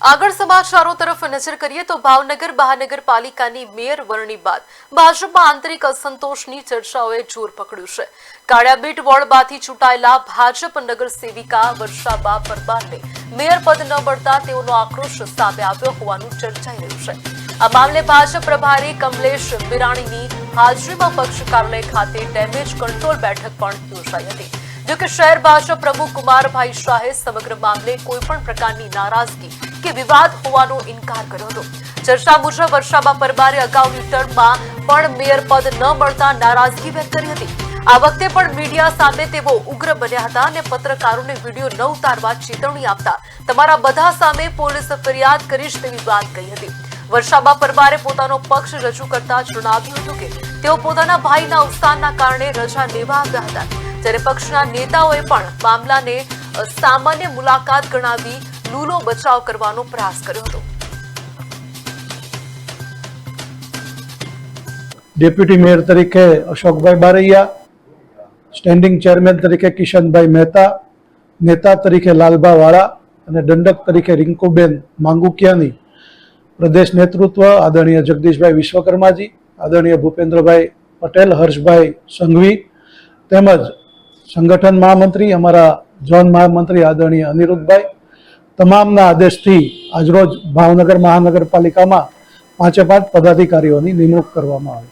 આગળ સમાચારો તરફ નજર કરીએ તો ભાવનગર મહાનગરપાલિકાની મેયર વરણી બાદ ભાજપમાં આંતરિક અસંતોષની ચર્ચાઓએ જોર પકડ્યું છે। કાળિયાબીટ વોર્ડમાંથી ચૂંટાયેલા ભાજપ નગર સેવિકા વર્ષાબા પરમારને મેયર પદ ન મળતા તેઓનો આક્રોશ સામે આવ્યો હોવાનું ચર્ચાઈ રહ્યું છે। આ મામલે ભાજપ પ્રભારી કમલેશ બિરાણીની હાજરીમાં પક્ષ કાર્યાલય ખાતે ડેમેજ કંટ્રોલ બેઠક પણ યોજાઈ હતી। જો કે શહેર ભાજપ પ્રમુખ કુમારભાઈ શાહે સમગ્ર મામલે કોઈપણ પ્રકારની નારાજગી કે વિવાદ હોવાનો ઇનકાર કર્યો હતો। ચર્ચા મુજબ વર્ષાબા પરમારે અગાઉની ટર્મમાં પણ મેયર પદ ન મળતા નારાજગી વ્યક્ત કરી હતી। આ વખતે પણ મીડિયા સામે તેઓ ઉગ્ર બન્યા હતા અને પત્રકારોને વિડીયો ન ઉતારવા ચેતવણી આપતા તમારા બધા સામે પોલીસ ફરિયાદ કરીશ તેવી વાત કહી હતી। વર્ષાબા પરમારે પોતાનો પક્ષ રજૂ કરતા જણાવ્યું હતું કે તેઓ પોતાના ભાઈના અવસાનના કારણે રજા લેવા આવ્યા હતા, જ્યારે પક્ષના નેતાઓએ પણ મામલાને સામાન્ય મુલાકાત ગણાવી લૂલો બચાવ કરવાનો પ્રયાસ કર્યો હતો। ડેપ્યુટી મેયર તરીકે અશોકભાઈ બારૈયા, સ્ટેન્ડિંગ ચેરમેન તરીકે કિશનભાઈ મહેતા, નેતા તરીકે લાલભા વાળા અને દંડક તરીકે રિંકુબેન માંગુકિયાની પ્રદેશ નેતૃત્વ આદરણીય જગદીશભાઈ વિશ્વકર્માજી, આદરણીય ભૂપેન્દ્રભાઈ પટેલ, હર્ષભાઈ સંઘવી તેમજ સંગઠન મહામંત્રી અમારા ઝોન મહામંત્રી આદરણીય અનિરુદ્ધભાઈ તમામના આદેશથી આજરોજ ભાવનગર મહાનગરપાલિકામાં 5 પદાધિકારીઓની નિમણૂક કરવામાં આવી।